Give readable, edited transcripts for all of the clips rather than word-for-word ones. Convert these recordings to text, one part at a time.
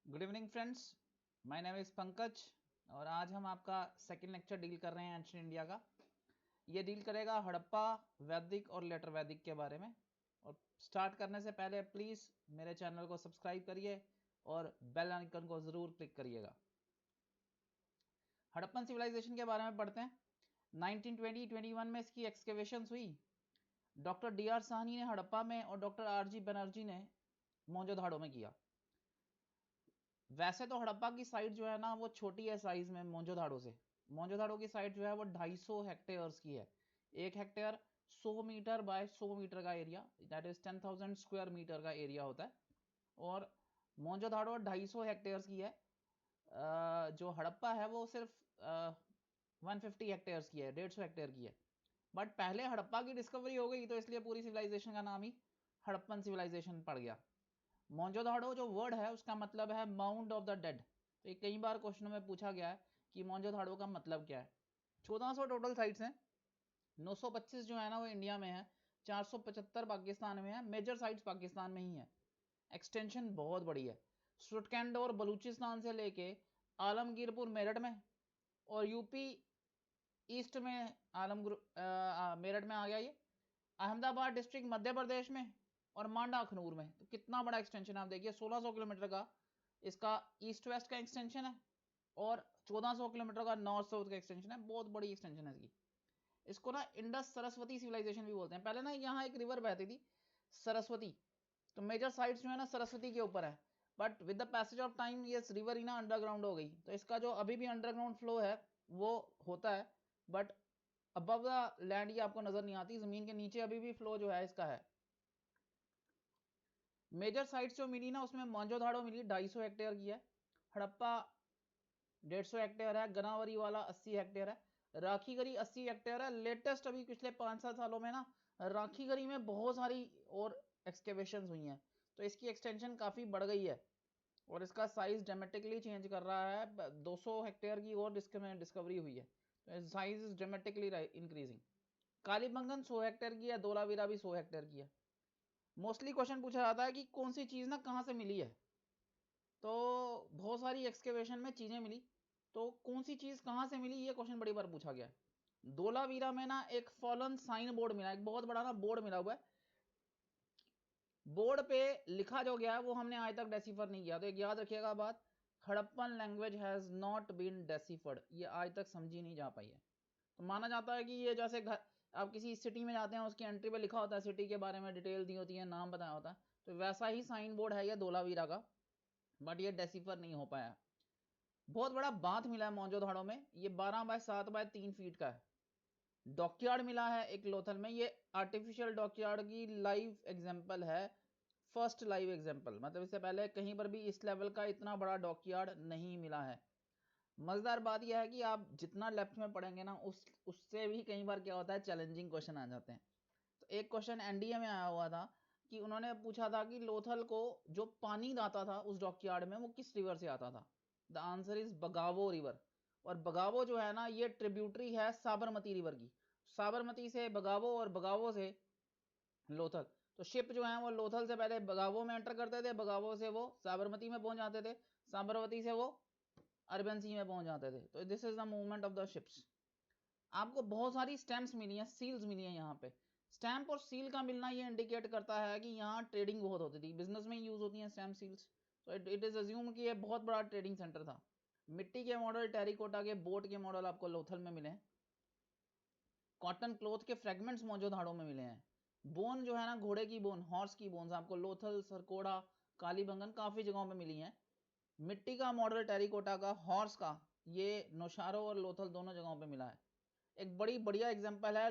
Good evening friends, my name is Pankaj और आज हम आपका सेकंड लेक्चर डील कर रहे हैं एंशिएंट इंडिया का। ये डील करेगा हड़प्पा, वैदिक और लेटर वैदिक के बारे में। और स्टार्ट करने से पहले प्लीज़ मेरे चैनल को सब्सक्राइब करिए और बेल आइकन को ज़रूर क्लिक करिएगा। हड़प्पन सिविलाइजेशन के बारे में पढ़ते हैं। 1920-21 में इसकी एक्सकेवेशंस हुई। Doctor DR. साहनी ने हड़प्पा में और डॉक्टर आर.जी. बनर्जी ने मोहनजोदड़ो में किया। वैसे तो हड़प्पा की साइट जो है ना वो छोटी है साइज में मोहनजोदड़ो से। मोहनजोदड़ो की साइट जो है वो 250 हेक्टेयर्स की है। 1 हेक्टेयर 100 मीटर बाय 100 मीटर का area, that is 10,000 square metre का एरिया होता है। और मोहनजोदड़ो 250 हेक्टेयर्स की है। जो हड़प्पा है वो सिर्फ 150 हेक्टेयर्स की है, 150 हेक्टेयर की है। बट पहले हड़प्पा की डिस्कवरी हो गई तो इसलिए पूरी सिविलाइजेशन का नाम ही हड़प्पन सिविलाइजेशन पड़ गया। मोहनजोदड़ो जो वर्ड है उसका मतलब है माउंट ऑफ द डेड। तो ये कई बार क्वेश्चनों में पूछा गया है कि मोहनजोदड़ो का मतलब क्या है। 1400 टोटल साइट्स हैं। 925 जो है ना वो इंडिया में है, 475 पाकिस्तान में है। मेजर साइट्स पाकिस्तान में ही है। एक्सटेंशन बहुत बड़ी है। सुटकैंड और बलूचिस्तान से लेके आलमगीरपुर मेरठ में, और यूपी ईस्ट में मेरठ में आ गया ये। अहमदाबाद डिस्ट्रिक्ट मध्य प्रदेश में और मांडा अखनूर में। तो कितना बड़ा एक्सटेंशन आप देखिए, 1600 किलोमीटर का इसका ईस्ट वेस्ट का एक्सटेंशन है और 1400 किलोमीटर का नॉर्थ साउथ का एक्सटेंशन है। बहुत बड़ी एक्सटेंशन है इसकी। इसको ना इंडस सरस्वती सिविलाइजेशन भी बोलते हैं। पहले ना यहाँ एक रिवर बहती थी सरस्वती, तो मेजर साइट्स जो है ना सरस्वती के ऊपर है। But with the passage of time ये रिवर ही ना अंडरग्राउंड हो गई, तो इसका जो अभी भी अंडरग्राउंड फ्लो है वो होता है। बट अबव द लैंड ये आपको नजर नहीं आती, जमीन के नीचे अभी भी फ्लो जो है इसका है। मेजर साइट्स जो मिली ना उसमें मोहनजोदड़ो मिली 250 हेक्टेयर की है, हड़प्पा 150 हेक्टेयर है, गनावरी वाला 80 हेक्टेयर है, राखीगढ़ी 80 हेक्टेयर है। लेटेस्ट अभी पिछले 5-7 सालों में ना राखीगढ़ी में बहुत सारी और एक्सकेवेशंस हुई हैं, तो इसकी एक्सटेंशन काफ़ी बढ़ गई है और इसका साइज ड्रामेटिकली चेंज कर रहा है। 200 हेक्टेयर की और डिस्कवरी हुई है, तो size is dramatically increasing. Kalibangan 100 hectare की है, धोलावीरा भी 100 हेक्टेयर की है। मोस्टली क्वेश्चन पूछा जाता है कि कौन सी चीज़ ना कहाँ से मिली है, तो बहुत सारी एक्सकेवेशन में चीज़ें मिली, तो कौन सी चीज़ कहाँ से मिली ये क्वेश्चन बड़ी बार पूछा गया है। धोलावीरा में ना एक फॉलन साइन बोर्ड मिला, एक बहुत बड़ा ना बोर्ड मिला हुआ है। बोर्ड पे लिखा जो गया है वो हमने आज तक डेसिफर नहीं किया, तो एक याद रखिएगा बात, Harappan language has not been deciphered, ये आज तक समझी नहीं जा पाई है। तो माना जाता है कि ये जैसे घर आप किसी सिटी में जाते हैं उसकी एंट्री पे लिखा होता है सिटी के बारे में, डिटेल दी होती है, नाम बताया होता है, तो वैसा ही साइन बोर्ड है ये धोलावीरा का। बट ये डेसिफर नहीं हो पाया। बहुत बड़ा बांध मिला है मोहनजोदड़ो में, ये 12 बाय 7 बाय 3 फीट का है। डॉकयार्ड मिला है एक लोथल में, ये आर्टिफिशियल डॉकयार्ड की लाइव एग्जाम्पल है, फर्स्ट लाइव एग्जाम्पल। मतलब इससे पहले कहीं पर भी इस लेवल का इतना बड़ा डॉकयार्ड नहीं मिला है। मजेदार बात यह है कि आप जितना लेफ्ट में पढ़ेंगे ना उससे भी कई बार क्या होता है, चैलेंजिंग क्वेश्चन आ जाते हैं। तो एक क्वेश्चन एनडीए में आया हुआ था कि उन्होंने पूछा था कि लोथल को जो पानी आता था उस डॉकयार्ड में वो किस रिवर से आता था। द आंसर इज बगावो रिवर। और बगावो जो है ना ये ट्रिब्यूटरी है साबरमती रिवर की। साबरमती से बगावो और बगावो से लोथल। तो शिप जो है वो लोथल से पहले बगावो में एंटर करते थे, बगावो से वो साबरमती में पहुंच जाते थे, साबरमती से वो अरबियन सी में पहुंच जाते थे। तो this is the movement of the ships. आपको बहुत सारी स्टैम्प्स मिली हैं, सील्स मिली हैं यहाँ पे। स्टैम्प और सील का मिलना ये इंडिकेट करता है कि यहाँ ट्रेडिंग बहुत होती थी, बिजनेस में यूज होती हैं स्टैम्प सील्स। तो इट इज अज्यूम कि ये बहुत बड़ा ट्रेडिंग सेंटर था। मिट्टी के मॉडल, टेरिकोटा के, बोट के मॉडल आपको लोथल में मिले हैं। कॉटन क्लोथ के फ्रेगमेंट्स मोहनजोदड़ो में मिले हैं। बोन जो है ना घोड़े की बोन, हॉर्स की बोन्स आपको लोथल, सरकोड़ा, कालीबंगन काफी जगहों पे मिली हैं। मिट्टी का मॉडल टेरिकोटा का, हॉर्स का, ये नौशारो और लोथल दोनों जगहों पे मिला है। एक बड़ी बढ़िया एग्जांपल है,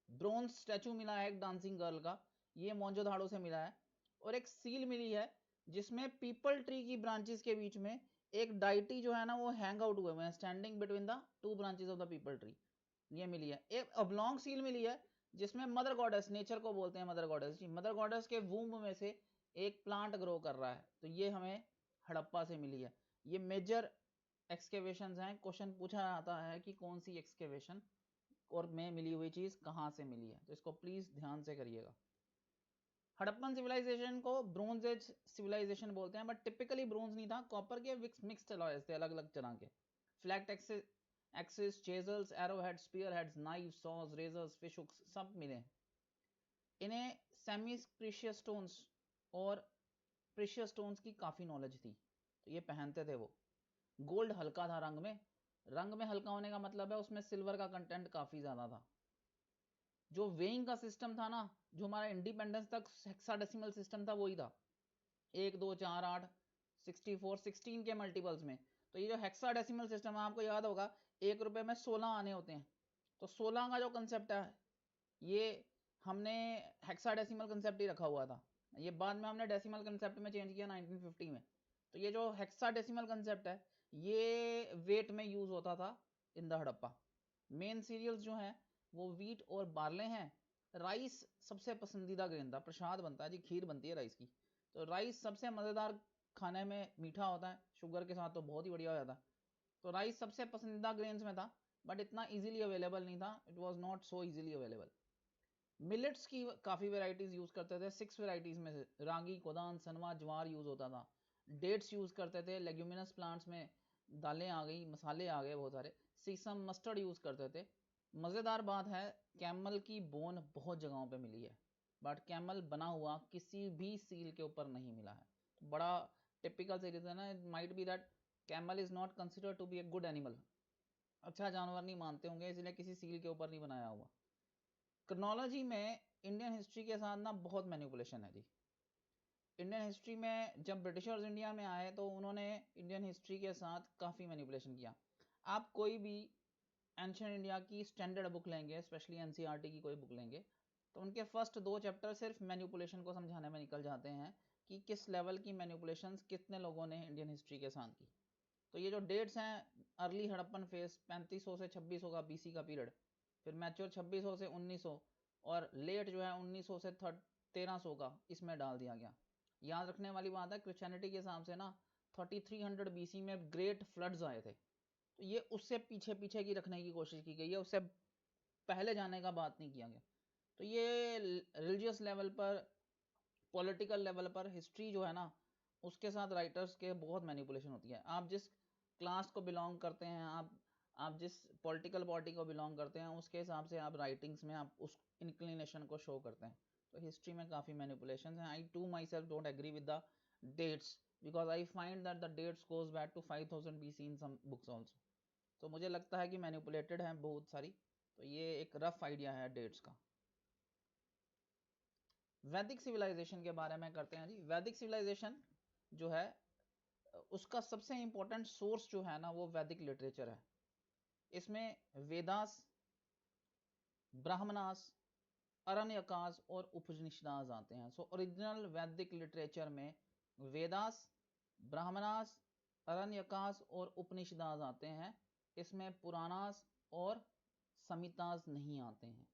ब्रोंज स्टैचू मिला है एक डांसिंग गर्ल का, ये मोहनजोदड़ो से मिला है। और एक सील मिली है जिसमें पीपल ट्री की ब्रांचेस के बीच में एक डाइटी जो है ना वो हैंग आउट हुए हुए हैं, standing between the 2 branches of the people tree, ये मिली है। एक ऑब्लॉन्ग सील मिली है जिसमें मदर गॉडेस, नेचर को बोलते हैं मदर गॉडेस जी, मदर गॉडेस के वूम्ब में से एक प्लांट ग्रो कर रहा है, तो ये हमें हड़प्पा से मिली है। ये मेजर एक्सकेवेशंस हैं। क्वेश्चन पूछा जाता है कि कौन सी एक्सकेवेशन और में मिली हुई चीज कहां से मिली है, तो इसको प्लीज ध्यान से करिएगा। हड़प्पन सिविलाइजेशन को ब्रोंज एज सिविलाइजेशन बोलते हैं, बट टिपिकली ब्रोंज नहीं था, कॉपर के मिक्स्ड अलॉयज थे अलग अलग तरह के। Flat axes, chisels, arrow head, spear heads, knife, saws, razors, fish hooks सब मिले। इन्हें सेमी प्रीशियस स्टोन्स और प्रीशियस स्टोन्स की काफ़ी नॉलेज थी, तो ये पहनते थे वो। गोल्ड हल्का था रंग में हल्का होने का मतलब है उसमें सिल्वर का कंटेंट काफ़ी ज़्यादा था। जो वेइंग का सिस्टम था ना, जो हमारा इंडिपेंडेंस तक हेक्साडेसिमल सिस्टम था वही था, 1 2 4 8 64 16 के मल्टीपल्स में। तो ये जो हेक्साडेसिमल सिस्टम है, आपको याद होगा 1 रुपए में 16 आने होते हैं, तो 16 का जो कंसेप्ट है ये हमने हेक्साडेसिमल कंसेप्ट ही रखा हुआ था, ये बाद में हमने डेसिमल कंसेप्ट में चेंज किया 1950 में। तो ये जो हेक्साडेसिमल कंसेप्ट है ये वेट में यूज होता था in the Harappa. Main cereals जो हैं वो वीट और बार्ले हैं। राइस सबसे पसंदीदा ग्रेन था, प्रसाद बनता है जी, खीर बनती है राइस की। तो राइस सबसे मज़ेदार, खाने में मीठा होता है, शुगर के साथ तो बहुत ही बढ़िया हो जाता है। तो राइस सबसे पसंदीदा ग्रेन्स में था, बट इतना इजीली अवेलेबल नहीं था, it was not so easily available. Millets की काफ़ी वेराइटीज़ यूज़ करते थे, 6 वेराइटीज़ में से रागी, कोदान, सनवा, ज्वार यूज़ होता था। डेट्स यूज़ करते थे, लेग्यूमिनस प्लांट्स में दालें आ गई, मसाले आ गए बहुत सारे, सीसम, मस्टर्ड यूज़ करते थे। मज़ेदार बात है, कैमल की बोन बहुत जगहों पे मिली है, बट कैमल बना हुआ किसी भी सील के ऊपर नहीं मिला है। तो बड़ा टिपिकल से रीज़न है, might be that camel is not considered to be a good animal, अच्छा जानवर नहीं मानते होंगे, इसलिए किसी सील के ऊपर नहीं बनाया हुआ। क्रोनोलॉजी में इंडियन हिस्ट्री के साथ ना बहुत मैनिपुलेशन है जी। इंडियन हिस्ट्री में जब ब्रिटिशर्स इंडिया में आए तो उन्होंने इंडियन हिस्ट्री के साथ काफ़ी मैनिपुलेशन किया। आप कोई भी एंशियंट इंडिया की स्टैंडर्ड बुक लेंगे, स्पेशली एनसीईआरटी की कोई बुक लेंगे, तो उनके फर्स्ट 2 चैप्टर सिर्फ मैनिपुलेशन को समझाने में निकल जाते हैं कि किस लेवल की मैनिपुलेशंस कितने लोगों ने इंडियन हिस्ट्री के साथ की। तो ये जो डेट्स हैं, अर्ली हड़प्पन फेस 3500 से 2600 का बीसी का पीरियड, फिर मैच्योर 2600 से 1900, और लेट जो है 1900 से 1300 का इसमें डाल दिया गया। याद रखने वाली बात है, क्रिश्चियनिटी के हिसाब से ना 3300 बीसी में ग्रेट फ्लड्स आए थे, तो ये उससे पीछे पीछे की रखने की कोशिश की गई है, उससे पहले जाने का बात नहीं किया गया। तो ये रिलीजियस लेवल पर, पॉलिटिकल लेवल पर हिस्ट्री जो है ना, उसके साथ राइटर्स के बहुत मैनिपुलेशन होती है। आप जिस क्लास को बिलोंग करते हैं, आप जिस पॉलिटिकल पार्टी को बिलोंग करते हैं, उसके हिसाब से आप राइटिंग्स में आप उस इंक्लिनेशन को शो करते हैं। तो हिस्ट्री में काफ़ी मैनिपुलेशन हैं। I too myself don't agree with the dates, because I find that the dates goes back to 5000 BC in some books also. तो मुझे लगता है कि मैनिपुलेटेड हैं बहुत सारी। तो ये एक रफ आइडिया है डेट्स का। वैदिक सिविलाइजेशन के बारे में करते हैं जी। वैदिक सिविलाइजेशन जो है उसका सबसे इंपॉर्टेंट सोर्स जो है ना वो वैदिक लिटरेचर है। इसमें वेदास, ब्राह्मणास, अरण्यकास और उपनिषदास आते हैं। सो ओरिजिनल वैदिक लिटरेचर में वेदास, ब्राह्मणास, अरण्यकास और उपनिषदास आते हैं। इसमें पुराणास और संहितास नहीं आते हैं।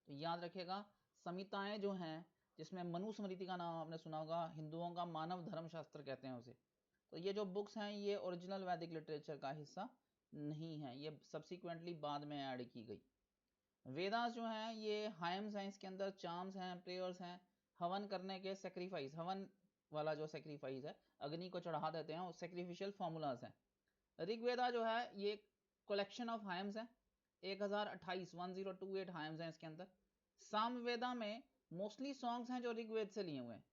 तो याद रखिएगा, संहिताएं जो हैं, जिसमें मनुस्मृति का नाम आपने सुना होगा, हिंदुओं का मानव धर्म शास्त्र कहते हैं उसे। तो ये जो बुक्स हैं ये ओरिजिनल वैदिक लिटरेचर का हिस्सा नहीं है, ये सब्सिक्वेंटली बाद में ऐड की गई। वेदास जो हैं ये हायम्स हैं, इसके अंदर चार्म्स हैं, प्रेयर्स हैं, हवन करने के सेक्रीफाइस, हवन वाला जो सेक्रीफाइस है, अग्नि को चढ़ा देते हैं, वो सेक्रीफिशियल फॉर्मूलाज हैं। ऋग्वेदा जो है ये कलेक्शन ऑफ हायम्स है, 1028 हायम्स हैं इसके अंदर। सामवेदा में मोस्टली सॉन्ग्स हैं जो ऋग्वेद से लिए हुए हैं।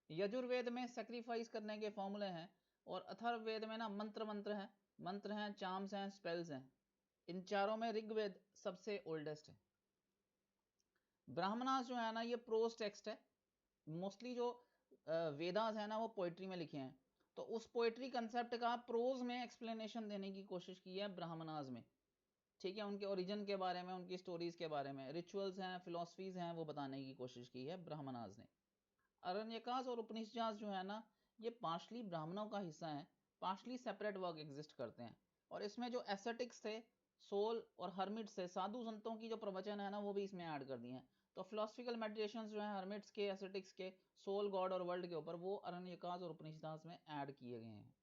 यजुर्वेद में सेक्रीफाइस करने के फॉर्मूले हैं, और अथर्ववेद में ना मंत्र हैं, चार्म्स हैं, स्पेल्स हैं। इन चारों में ऋग्वेद सबसे ओल्डेस्ट है। ब्राह्मणास जो है ना ये प्रोज टेक्स्ट है। मोस्टली जो वेदास है ना वो पोइट्री में लिखे हैं, तो उस पोइट्री कंसेप्ट का प्रोज में एक्सप्लेनेशन देने की कोशिश की है ब्राह्मणास में। ठीक है, उनके ओरिजिन के बारे में, उनकी स्टोरीज के बारे में, रिचुअल्स हैं, फिलोसफीज हैं, वो बताने की कोशिश की है ब्राह्मणास ने। अरण्यकास और उपनिषदास जो है ना ये पार्शली ब्राह्मणों का हिस्सा है, पार्शली सेपरेट वर्क एग्जिस्ट करते हैं। और इसमें जो एसेटिक्स थे, सोल और हर्मिट्स थे, साधु संतों की जो प्रवचन है ना वो भी इसमें ऐड कर दिए हैं। तो फिलोसफिकल मेडिटेशंस जो है हर्मिट्स के, एसेटिक्स के, सोल, गॉड और वर्ल्ड के ऊपर, वो अरण्यकास और उपनिषदास में ऐड किए गए हैं।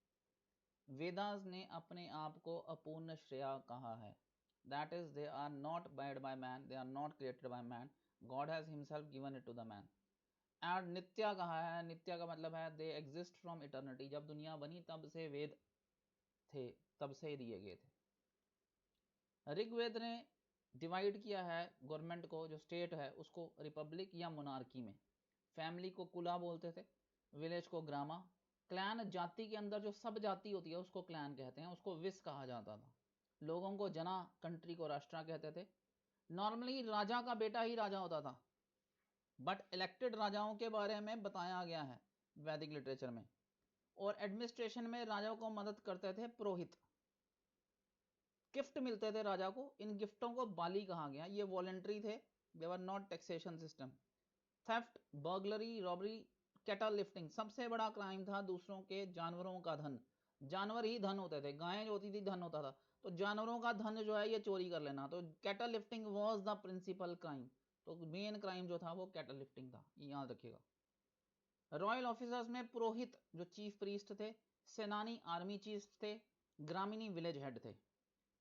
वेदास ने अपने आप को अपूर्ण श्रेया कहा है, that is they are not made by man, they are not created by man, God has himself given it to the man. And नित्या कहा है, नित्या का मतलब है दे एग्जिस्ट फ्रॉम इटर्निटी, जब दुनिया बनी तब से वेद थे, तब से दिए गए थे। ऋग्वेद ने डिवाइड किया है गवर्नमेंट को, जो स्टेट है उसको रिपब्लिक या मोनार्की में। फैमिली को कुला बोलते थे, विलेज को ग्रामा, क्लैन जाति के अंदर जो सब जाति होती है उसको क्लैन कहते हैं, उसको विस कहा जाता था। लोगों को जना, कंट्री को राष्ट्रा कहते थे। नॉर्मली राजा का बेटा ही राजा होता था, बट इलेक्टेड राजाओं के बारे में बताया गया है वैदिक लिटरेचर में। और एडमिनिस्ट्रेशन में राजा को मदद करते थे पुरोहित। गिफ्ट मिलते थे राजा को, इन गिफ्टों को बाली कहा गया, ये वॉलेंट्री थे, they were not taxation system. Theft, burglary, robbery, cattle lifting, सबसे बड़ा क्राइम था दूसरों के जानवरों का धन। जानवर ही धन होते थे, गायें जो होती थी धन होता था, तो जानवरों का धन जो है ये चोरी कर लेना, तो cattle lifting was the principal crime. तो मेन क्राइम जो था वो कैटल लिफ्टिंग था, ये याद रखिएगा। रॉयल ऑफिसर्स में पुरोहित जो चीफ प्रीस्ट थे, सेनानी आर्मी चीफ थे, ग्रामीणी विलेज हेड थे।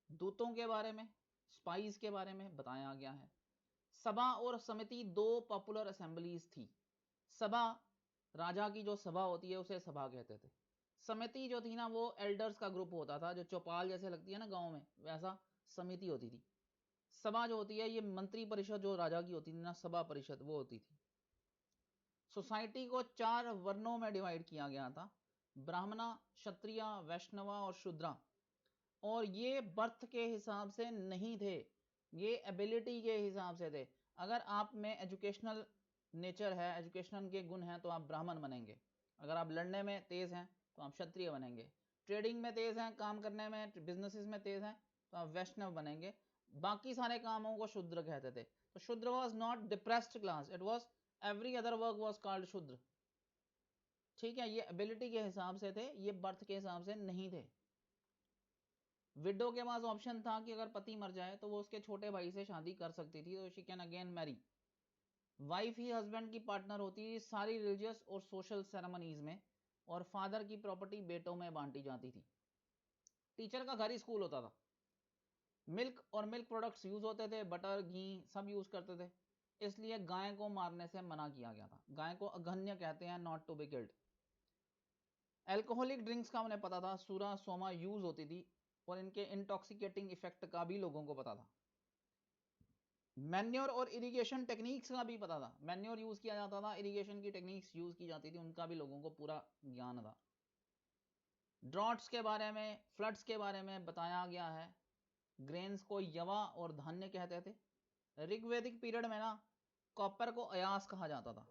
दूतों के बारे में, स्पाइस के बारे में बताया गया है। सभा और समिति दो पॉपुलर असेंबलीज थी। सभा, राजा की जो सभा होती है उसे सभा कहते थे। समिति जो थी ना वो एल्डर्स का ग्रुप होता था, जो चौपाल जैसे लगती है ना गांव में, वैसा समिति होती थी। सभा जो होती है ये मंत्री परिषद जो राजा की होती थी ना, सभा परिषद वो होती थी। सोसाइटी को 4 वर्णों में डिवाइड किया गया था, ब्राह्मणा, क्षत्रिय, वैष्णवा और शूद्रा। और ये बर्थ के हिसाब से नहीं थे, ये एबिलिटी के हिसाब से थे। अगर आप में एजुकेशनल नेचर है, एजुकेशनल के गुण हैं, तो आप ब्राह्मण बनेंगे। अगर आप लड़ने में तेज हैं तो आप क्षत्रिय बनेंगे। ट्रेडिंग में तेज हैं, काम करने में, बिजनेसेस में तेज हैं, तो आप वैष्णव बनेंगे। बाकी सारे कामों को शूद्र कहते थे। तो शूद्र was not depressed class, it was every other work was called शूद्र। ठीक है, ये एबिलिटी के हिसाब से थे, ये बर्थ के हिसाब से नहीं थे। विडो के पास ऑप्शन था कि अगर पति मर जाए तो वो उसके छोटे भाई से शादी कर सकती थी, तो she can again marry. Wife ही हस्बैंड की पार्टनर होती थी सारी रिलीजियस और सोशल सेरेमनीज में, और फादर की प्रॉपर्टी बेटों में बांटी जाती थी। टीचर का घर ही स्कूल होता था। मिल्क और मिल्क प्रोडक्ट्स यूज होते थे, बटर, घी सब यूज करते थे, इसलिए गाय को मारने से मना किया गया था। गाय को अघन्य कहते हैं, not to be killed. Alcoholic drinks का उन्हें पता था, सूरा, सोमा यूज होती थी, और इनके इंटॉक्सिकेटिंग इफेक्ट का भी लोगों को पता था। मैन्योर और इरिगेशन टेक्निक्स का भी पता था, मैन्योर यूज किया जाता था, इरिगेशन की टेक्निक्स यूज की जाती थी, उनका भी लोगों को पूरा ज्ञान था। ड्रॉट्स के बारे में, फ्लड्स के बारे में बताया गया है। ग्रेन्स को यवा और धान्य कहते थे। ऋग्वैदिक पीरियड में ना कॉपर को अयास कहा जाता था।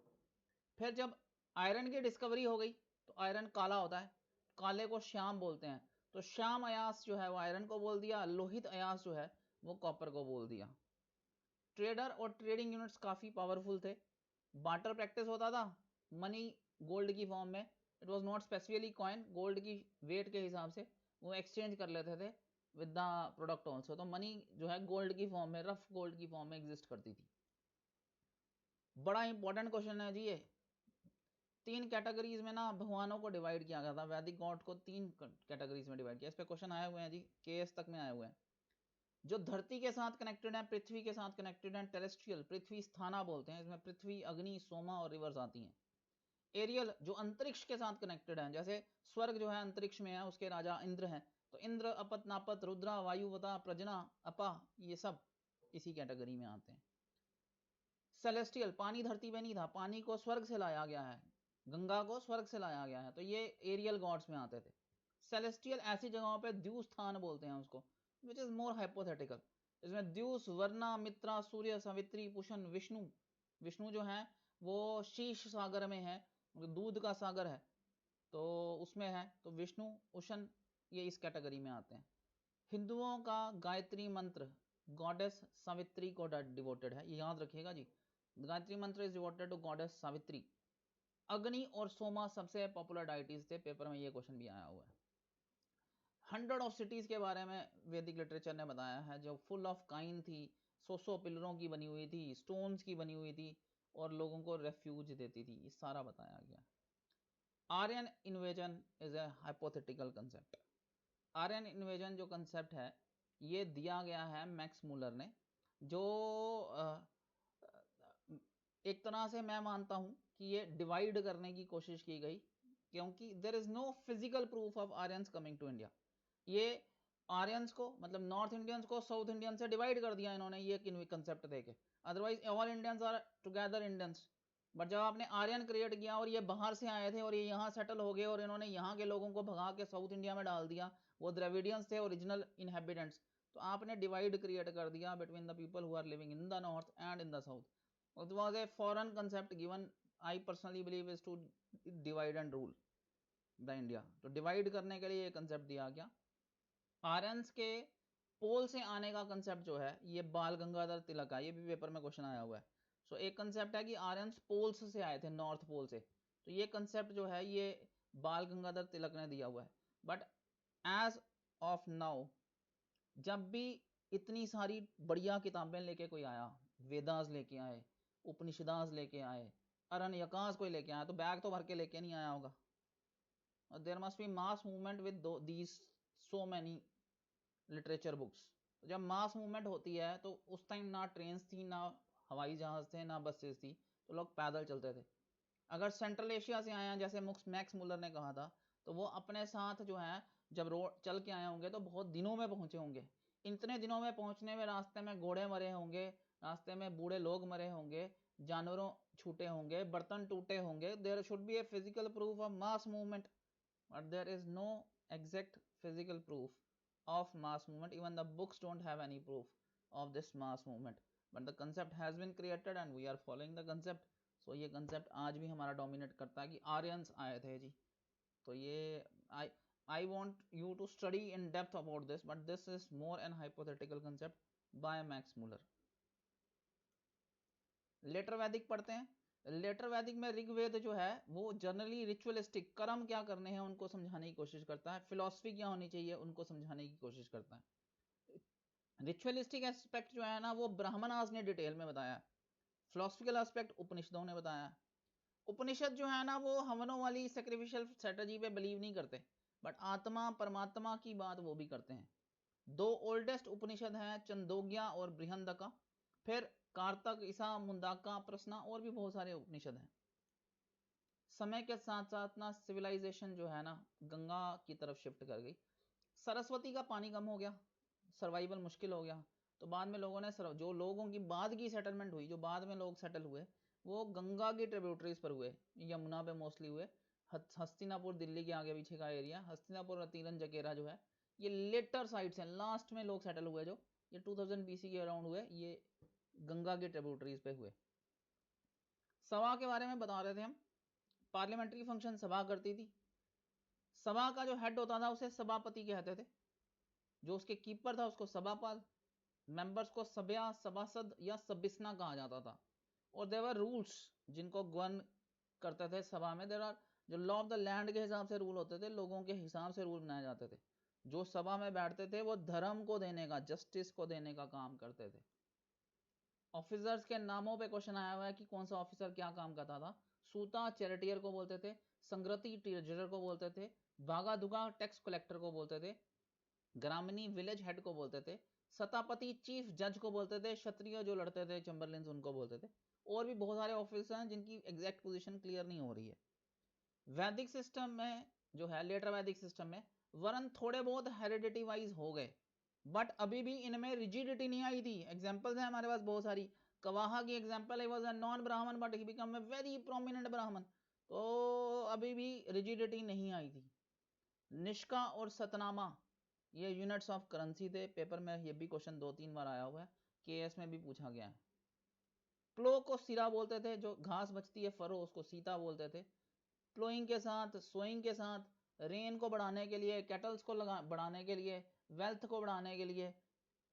फिर जब आयरन की डिस्कवरी हो गई तो आयरन काला होता है, काले को श्याम बोलते हैं, तो श्याम अयास जो है वो आयरन को बोल दिया, लोहित अयास जो है वो कॉपर को बोल दिया। ट्रेडर और ट्रेडिंग यूनिट्स काफी पावरफुल थे। बार्टर प्रैक्टिस होता था, मनी गोल्ड की फॉर्म में, it was not specifically coin, gold की वेट के हिसाब से वो एक्सचेंज कर लेते थे विद द प्रोडक्ट ऑल्सो। तो मनी जो है गोल्ड की फॉर्म में, रफ गोल्ड की फॉर्म में एग्जिस्ट करती थी। बड़ा इंपॉर्टेंट क्वेश्चन है जी ये। 3 कैटेगरीज में ना भगवानों को डिवाइड किया गया था, वैदिक गॉड को 3 कैटेगरीज में डिवाइड किया। इस पे क्वेश्चन आए हुए हैं जी, केएस तक में आए हुए हैं। जो धरती के साथ कनेक्टेड है, पृथ्वी के साथ कनेक्टेड है, टेरेस्ट्रियल, पृथ्वी स्थाना बोलते हैं, इसमें पृथ्वी, अग्नि, सोमा और रिवर्स आती हैं। एरियल जो अंतरिक्ष के साथ कनेक्टेड है, जैसे स्वर्ग जो है अंतरिक्ष में है, उसके राजा इंद्र हैं, तो इंद्र, अपत, नापत, रुद्रा, वायुवता, प्रजना, अपा, ये सब इसी कैटेगरी में आते हैं। सेलेस्टियल, पानी धरती पे नहीं था, पानी को स्वर्ग से लाया गया है, गंगा को स्वर्ग से लाया गया है, तो ये एरियल गॉड्स में आते थे। सेलेस्टियल ऐसी जगहों पे द्युस्थान बोलते हैं उसको, विच इज मोर हाइपोथेटिकल। इसमें द्यूस, वर्णा, मित्रा, सूर्य, सावित्री, पुषण, विष्णु। विष्णु जो है वो शीश सागर में है, दूध का सागर है, तो उसमें है, तो विष्णु, उषण, ये इस कैटेगरी में आते हैं। हिंदुओं का गायत्री मंत्र गॉडेस सावित्री को डिवोटेड है, ये याद रखिएगा जी। Gayatri Mantra is devoted to goddess Savitri. Agni और सोमा सबसे पॉपुलर डाइटीज थे, पेपर में ये क्वेश्चन भी आया हुआ है। 100 ऑफ सिटीज के बारे में वैदिक लिटरेचर ने बताया है, जो फुल ऑफ काइन थी, 100 पिलरों की बनी हुई थी, स्टोन्स की बनी हुई थी, और लोगों को रेफ्यूज देती थी, ये सारा बताया गया। Aryan invasion is a hypothetical concept. Aryan invasion जो कंसेप्ट है ये दिया गया है मैक्स मूलर ने, जो एक तरह से मैं मानता हूं कि ये डिवाइड करने की कोशिश की गई, क्योंकि there is no physical proof of Aryans coming to India. ये आर्यंस को मतलब नॉर्थ इंडियंस को साउथ इंडियन से डिवाइड कर दिया इन्होंने ये कंसेप्ट देके, otherwise all Indians are together Indians. But जब आपने आर्यन क्रिएट किया और ये बाहर से आए थे और ये यहाँ सेटल हो गए और इन्होंने यहाँ के लोगों को भगा के साउथ इंडिया में डाल दिया, वो द्रविडियंस थे ओरिजिनल इनहेबिटेंट्स, तो आपने डिवाइड क्रिएट कर दिया between the people who are living in the north and in the south. It was a foreign concept given, I personally believe is to divide and rule the India. तो divide करने के लिए ये concept दिया गया। Aryans के पोल से आने का कंसेप्ट जो है ये बाल गंगाधर तिलक का, ये भी पेपर में क्वेश्चन आया हुआ है। सो एक कंसेप्ट है कि आर्यंस पोल्स से आए थे, नॉर्थ पोल से, तो ये कंसेप्ट जो है ये बाल गंगाधर तिलक ने दिया हुआ है। बट एज ऑफ नाउ जब भी इतनी सारी बढ़िया किताबें लेके कोई आया, वेदास लेके आए, उपनिषदास लेके आए, अरण्यकास कोई लेके आया, तो बैग तो भर के लेके नहीं आया होगा। There must be mass movement with these so many literature books. जब मास मूवमेंट होती है तो उस टाइम ना ट्रेन थी, ना हवाई जहाज थे, ना बसेस थी, तो लोग पैदल चलते थे। अगर सेंट्रल एशिया से आए हैं जैसे मैक्स मुलर ने कहा था, तो वो अपने साथ जो है जब रोड चल के आए होंगे तो बहुत दिनों में पहुंचे होंगे। इतने दिनों में पहुंचने में रास्ते में घोड़े मरे होंगे, रास्ते में बूढ़े लोग मरे होंगे, जानवरों छूटे होंगे, बर्तन टूटे होंगे। There should be a physical proof of mass movement, but there is no exact physical proof of mass movement. Even the books don't have any proof of this mass movement, but the concept has been created and we are following the concept. So ये concept आज भी हमारा dominate करता है कि Aryans आए थे जी। तो ये I want you to study in depth about this, but this is more an hypothetical concept by Max Muller. Later Vedic पढ़ते हैं। लेटर वैदिक में ऋग्वेद जो है वो जनरली रिचुअलिस्टिक, कर्म क्या करने हैं उनको समझाने की कोशिश करता है, फिलॉसफी क्या होनी चाहिए उनको समझाने की कोशिश करता है। रिचुअलिस्टिक एस्पेक्ट जो है ना वो ब्राह्मणास ने डिटेल में बताया, फिलोसफिकल एस्पेक्ट उपनिषदों ने बताया। उपनिषद जो है ना वो हवनों वाली सेक्रिफिशियल स्ट्रेटजी पे बिलीव नहीं करते, बट आत्मा परमात्मा की बात वो भी करते हैं। दो ओल्डेस्ट उपनिषद हैं, चंदोग्या और बृहंदका, फिर कार्तक, ईसा, मुंदाका, प्रश्ना, और भी बहुत सारे उपनिषद हैं। समय के साथ साथ ना सिविलाइजेशन जो है ना गंगा की तरफ शिफ्ट कर गई, सरस्वती का पानी कम हो गया, सर्वाइवल मुश्किल हो गया, तो बाद में लोगों ने जो लोगों की बाद की सेटलमेंट हुई, जो बाद में लोग सेटल हुए, वो गंगा की ट्रिब्यूटरीज पर हुए, यमुना पे मोस्टली हुए। हस्तिनापुर दिल्ली के आगे पीछे का एरिया, हस्तिनापुर, रतीरन, जकेरा जो है ये लेटर साइड्स हैं, लास्ट में लोग सेटल हुए, जो ये 2000 बीसी के अराउंड हुए, ये गंगा के ट्रिब्यूटरीज पे हुए। सभा के बारे में बता रहे थे हम, पार्लियामेंट्री फंक्शन सभा करती थी। सभा का जो हेड होता था उसे सभापति कहते थे, जो उसके कीपर था उसको सभापाल, मेंबर्स को सभ्या, सभासद या सबिस्ना कहा जाता था। और देवर रूल्स जिनको गवर्न करते थे सभा में, देर आर जो लॉ ऑफ द लैंड के हिसाब से रूल होते थे, लोगों के हिसाब से रूल बनाए जाते थे। जो सभा में बैठते थे वो धर्म को देने का, जस्टिस को देने का काम करते थे। ऑफिसर्स के नामों पे क्वेश्चन आया हुआ है कि कौन सा ऑफिसर क्या काम करता था। सूता चैरिटियर को बोलते थे, संग्रति ट्रेजरर को बोलते थे, भागादुगा टैक्स कलेक्टर को बोलते थे, ग्रामीणी विलेज हेड को बोलते थे, सतापति चीफ जज को बोलते थे, क्षत्रिय जो लड़ते थे चैम्बरलिन्स उनको बोलते थे। और भी बहुत सारे ऑफिसर हैं जिनकी एग्जैक्ट पोजीशन क्लियर नहीं हो रही है। वैदिक सिस्टम में जो है, लेटर वैदिक सिस्टम में वर्ण थोड़े बहुत हेरिडिटी वाइज हो गए, बट अभी भी इनमें रिजिडिटी नहीं आई थी। एग्जांपल्स हैं हमारे पास बहुत सारी। कवाहा की एग्जांपल है, वाज अ नॉन ब्राह्मण but he become a very prominent ब्राह्मण, तो अभी भी रिजिडिटी नहीं आई थी। निष्का और सतनामा ये यूनिट्स ऑफ करेंसी थे, पेपर में ये भी क्वेश्चन 2-3 बार आया हुआ है, केएस में भी पूछा गया है। प्लो को सिरा बोलते थे, जो घास बचती है फरो उसको सीता बोलते थे। प्लोइंग के साथ, सोइंग के साथ, रेन को बढ़ाने के लिए, कैटल्स को बढ़ाने के लिए, वेल्थ को बढ़ाने के लिए,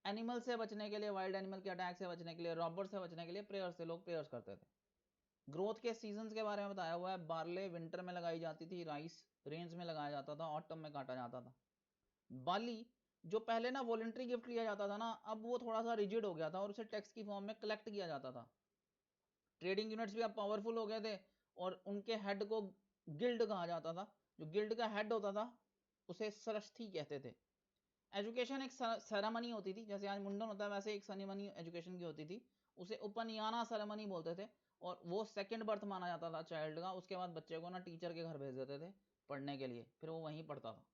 एनिमल से बचने के लिए, वाइल्ड एनिमल के अटैक से बचने के लिए, रॉबर से बचने के लिए प्रेयर्स से लोग प्रेयर्स करते थे। ग्रोथ के सीजन्स के बारे में बताया हुआ है, बार्ले विंटर में लगाई जाती थी, राइस रेंज में लगाया जाता था, ऑटम में काटा जाता था। बाली जो पहले ना वॉलेंट्री गिफ्ट लिया जाता था ना, अब वो थोड़ा सा रिजिड हो गया था और उसे टैक्स की फॉर्म में कलेक्ट किया जाता था। ट्रेडिंग यूनिट्स भी अब पावरफुल हो गए थे और उनके हेड को गिल्ड कहा जाता था। जो गिल्ड का हेड होता था उसे सरस्थी कहते थे। एजुकेशन एक सेरेमनी होती थी, जैसे आज मुंडन होता है वैसे एक सेरेमनी एजुकेशन की होती थी, उसे उपनयना सेरेमनी बोलते थे। और वो सेकंड बर्थ माना जाता था चाइल्ड का। उसके बाद बच्चे को ना टीचर के घर भेज देते थे पढ़ने के लिए, फिर वो वहीं पढ़ता था।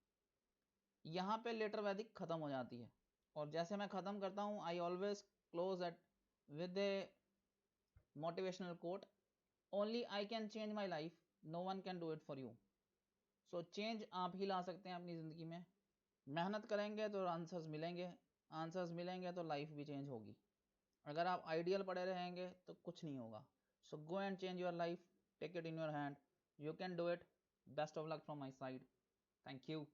यहाँ पे लेटर वैदिक खत्म हो जाती है। और जैसे मैं खत्म करता हूँ, I always close it with a motivational quote, only I can change my life, no one can do it for you. So change आप ही ला सकते हैं अपनी ज़िंदगी में। मेहनत करेंगे तो आंसर्स मिलेंगे, आंसर्स मिलेंगे तो लाइफ भी चेंज होगी। अगर आप आइडियल पड़े रहेंगे तो कुछ नहीं होगा। So go and change your life, take it in your hand, you can do it. Best of luck from my side, thank you.